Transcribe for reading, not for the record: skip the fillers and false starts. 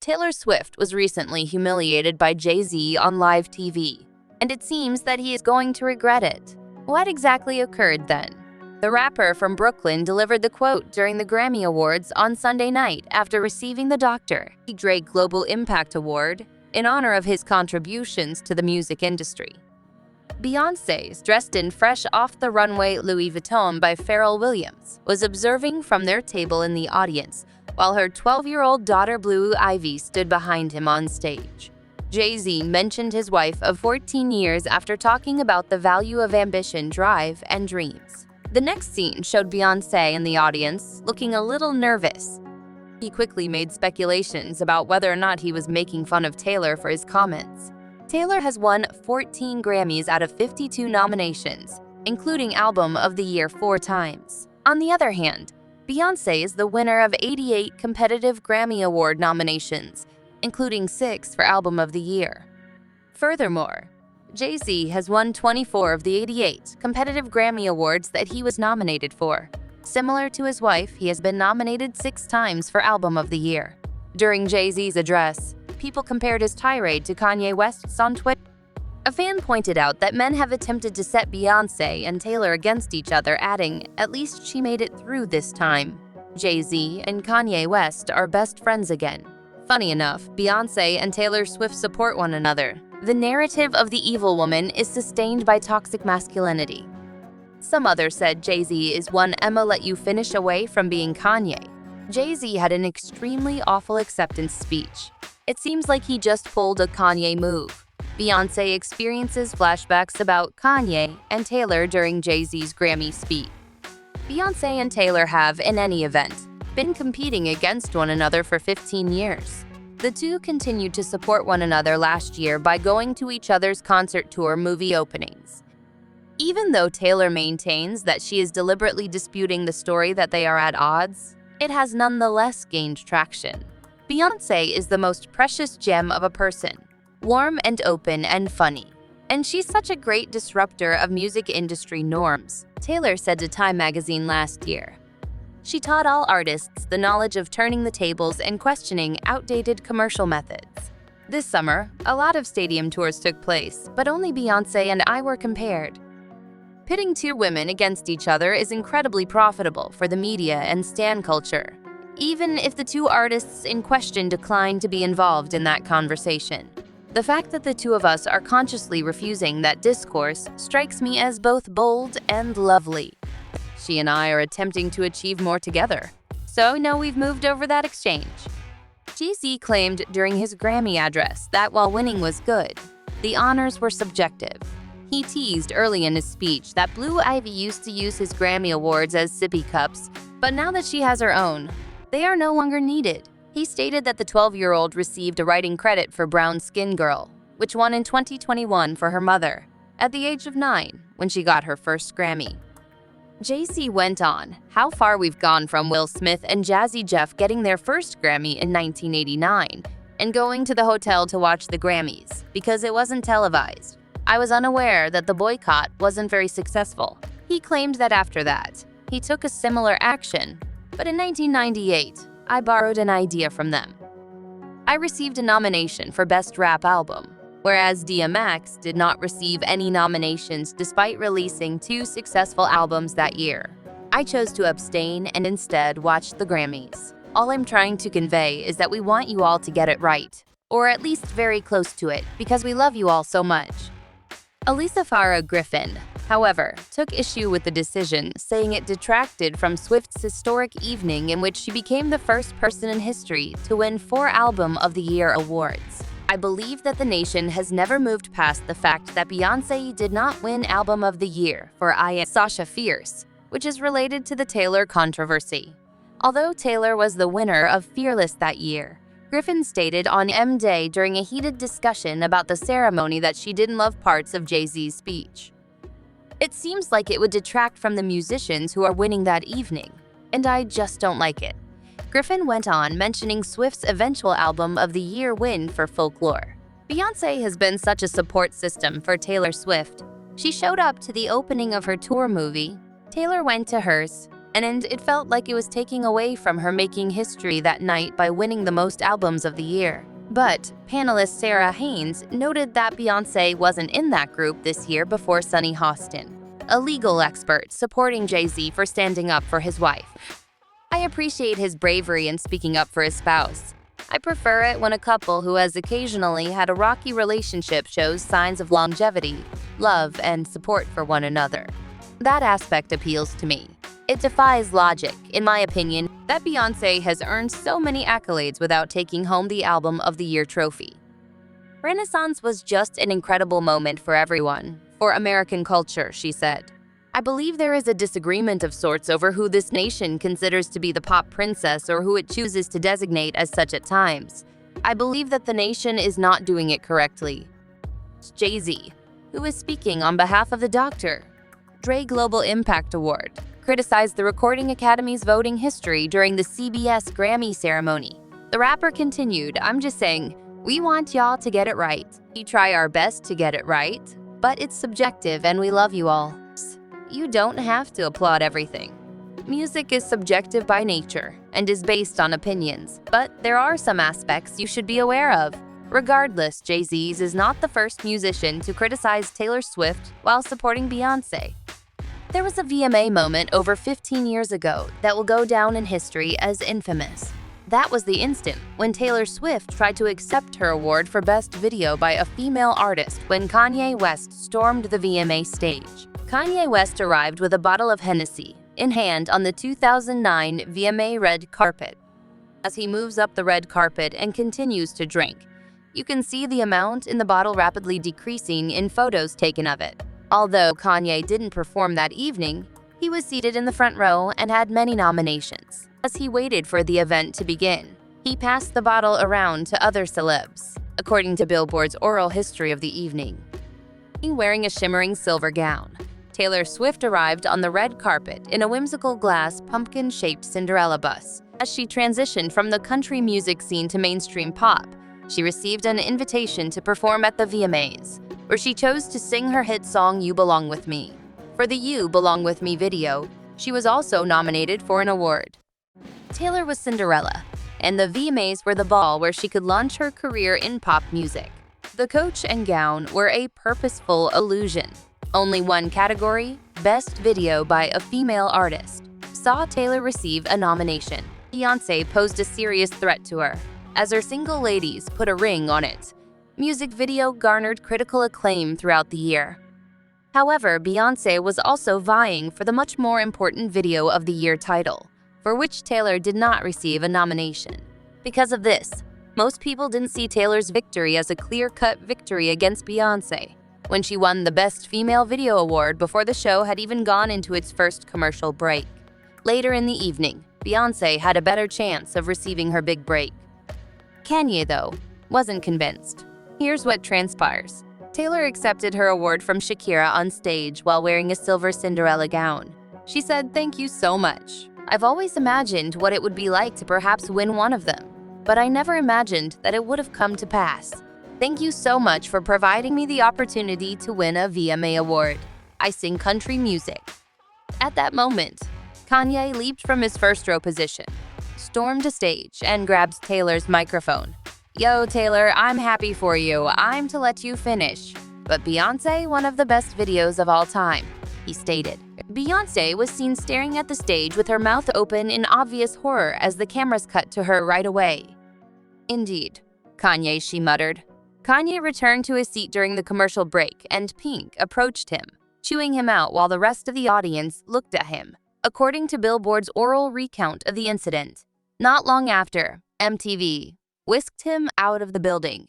Taylor Swift was recently humiliated by Jay-Z on live TV, and it seems that he is going to regret it. What exactly occurred then? The rapper from Brooklyn delivered the quote during the Grammy Awards on Sunday night after receiving the Dre Global Impact Award in honor of his contributions to the music industry. Beyoncé's dressed in fresh off-the-runway Louis Vuitton by Pharrell Williams was observing from their table in the audience, while her 12-year-old daughter Blue Ivy stood behind him on stage. Jay-Z mentioned his wife of 14 years after talking about the value of ambition, drive, and dreams. The next scene showed Beyoncé in the audience, looking a little nervous. He quickly made speculations about whether or not he was making fun of Taylor for his comments. Taylor has won 14 Grammys out of 52 nominations, including Album of the Year 4 times. On the other hand, Beyoncé is the winner of 88 competitive Grammy Award nominations, including 6 for Album of the Year. Furthermore, Jay-Z has won 24 of the 88 competitive Grammy Awards that he was nominated for. Similar to his wife, he has been nominated 6 times for Album of the Year. During Jay-Z's address, people compared his tirade to Kanye West's on Twitter. A fan pointed out that men have attempted to set Beyoncé and Taylor against each other, adding, "At least she made it through this time. Jay-Z and Kanye West are best friends again." Funny enough, Beyoncé and Taylor Swift support one another. The narrative of the evil woman is sustained by toxic masculinity. Some others said Jay-Z is one Emma let you finish away from being Kanye. Jay-Z had an extremely awful acceptance speech. It seems like he just pulled a Kanye move. Beyoncé experiences flashbacks about Kanye and Taylor during Jay-Z's Grammy speech. Beyoncé and Taylor have, in any event, been competing against one another for 15 years. The two continued to support one another last year by going to each other's concert tour movie openings. Even though Taylor maintains that she is deliberately disputing the story that they are at odds, it has nonetheless gained traction. Beyoncé is the most precious gem of a person, warm and open and funny. And she's such a great disruptor of music industry norms, Taylor said to Time magazine last year. She taught all artists the knowledge of turning the tables and questioning outdated commercial methods. This summer, a lot of stadium tours took place, but only Beyoncé and I were compared. Pitting two women against each other is incredibly profitable for the media and stan culture, even if the two artists in question decline to be involved in that conversation. The fact that the two of us are consciously refusing that discourse strikes me as both bold and lovely. She and I are attempting to achieve more together, so no, we've moved over that exchange. Jay-Z claimed during his Grammy address that while winning was good, the honors were subjective. He teased early in his speech that Blue Ivy used to use his Grammy Awards as sippy cups, but now that she has her own, they are no longer needed. He stated that the 12-year-old received a writing credit for Brown Skin Girl, which won in 2021 for her mother, at the age of 9, when she got her first Grammy. Jay-Z went on, "How far we've gone from Will Smith and Jazzy Jeff getting their first Grammy in 1989 and going to the hotel to watch the Grammys because it wasn't televised. I was unaware that the boycott wasn't very successful." He claimed that after that, he took a similar action, but in 1998, I borrowed an idea from them. I received a nomination for Best Rap Album, whereas DMX did not receive any nominations despite releasing 2 successful albums that year. I chose to abstain and instead watched the Grammys. All I'm trying to convey is that we want you all to get it right, or at least very close to it, because we love you all so much. Alyssa Farah Griffin, however, took issue with the decision, saying it detracted from Swift's historic evening in which she became the first person in history to win 4 Album of the Year awards. "I believe that the nation has never moved past the fact that Beyoncé did not win Album of the Year for I Am Sasha Fierce, which is related to the Taylor controversy. Although Taylor was the winner of Fearless that year, Griffin stated on M-Day during a heated discussion about the ceremony that she didn't love parts of Jay-Z's speech. It seems like it would detract from the musicians who are winning that evening, and I just don't like it." Griffin went on, mentioning Swift's eventual Album of the Year win for Folklore. Beyoncé has been such a support system for Taylor Swift. She showed up to the opening of her tour movie. Taylor went to hers. and it felt like it was taking away from her making history that night by winning the most albums of the year. But panelist Sarah Haynes noted that Beyoncé wasn't in that group this year before Sunny Hostin, a legal expert supporting Jay-Z for standing up for his wife. "I appreciate his bravery in speaking up for his spouse. I prefer it when a couple who has occasionally had a rocky relationship shows signs of longevity, love, and support for one another. That aspect appeals to me. It defies logic, in my opinion, that Beyoncé has earned so many accolades without taking home the Album of the Year trophy. Renaissance was just an incredible moment for everyone, for American culture," she said. "I believe there is a disagreement of sorts over who this nation considers to be the pop princess or who it chooses to designate as such at times. I believe that the nation is not doing it correctly." Jay-Z, who is speaking on behalf of the Dre Global Impact Award, criticized the Recording Academy's voting history during the CBS Grammy ceremony. The rapper continued, "I'm just saying, we want y'all to get it right. We try our best to get it right, but it's subjective and we love you all. You don't have to applaud everything. Music is subjective by nature and is based on opinions, but there are some aspects you should be aware of. Regardless, Jay-Z is not the first musician to criticize Taylor Swift while supporting Beyoncé. There was a VMA moment over 15 years ago that will go down in history as infamous. That was the instant when Taylor Swift tried to accept her award for Best Video by a female artist when Kanye West stormed the VMA stage. Kanye West arrived with a bottle of Hennessy in hand on the 2009 VMA red carpet. As he moves up the red carpet and continues to drink, you can see the amount in the bottle rapidly decreasing in photos taken of it. Although Kanye didn't perform that evening, he was seated in the front row and had many nominations. As he waited for the event to begin, he passed the bottle around to other celebs, according to Billboard's oral history of the evening. Wearing a shimmering silver gown, Taylor Swift arrived on the red carpet in a whimsical glass pumpkin-shaped Cinderella bus. As she transitioned from the country music scene to mainstream pop, she received an invitation to perform at the VMAs, where she chose to sing her hit song You Belong With Me. For the You Belong With Me video, she was also nominated for an award. Taylor was Cinderella, and the VMAs were the ball where she could launch her career in pop music. The coach and gown were a purposeful illusion. Only one category, Best Video by a Female Artist, saw Taylor receive a nomination. Beyoncé posed a serious threat to her, as her single ladies put a ring on it. Music video garnered critical acclaim throughout the year. However, Beyoncé was also vying for the much more important Video of the Year title, for which Taylor did not receive a nomination. Because of this, most people didn't see Taylor's victory as a clear-cut victory against Beyoncé when she won the Best Female Video Award before the show had even gone into its first commercial break. Later in the evening, Beyoncé had a better chance of receiving her big break. Kanye, though, wasn't convinced. Here's what transpires. Taylor accepted her award from Shakira on stage while wearing a silver Cinderella gown. She said, "Thank you so much. I've always imagined what it would be like to perhaps win one of them, but I never imagined that it would have come to pass. Thank you so much for providing me the opportunity to win a VMA award. I sing country music." At that moment, Kanye leaped from his first row position, stormed a stage, and grabbed Taylor's microphone. "Yo, Taylor, I'm happy for you. I'm to let you finish. But Beyoncé, one of the best videos of all time," he stated. Beyoncé was seen staring at the stage with her mouth open in obvious horror as the cameras cut to her right away. "Indeed, Kanye," she muttered. Kanye returned to his seat during the commercial break, and Pink approached him, chewing him out while the rest of the audience looked at him, according to Billboard's oral recount of the incident. Not long after, MTV whisked him out of the building.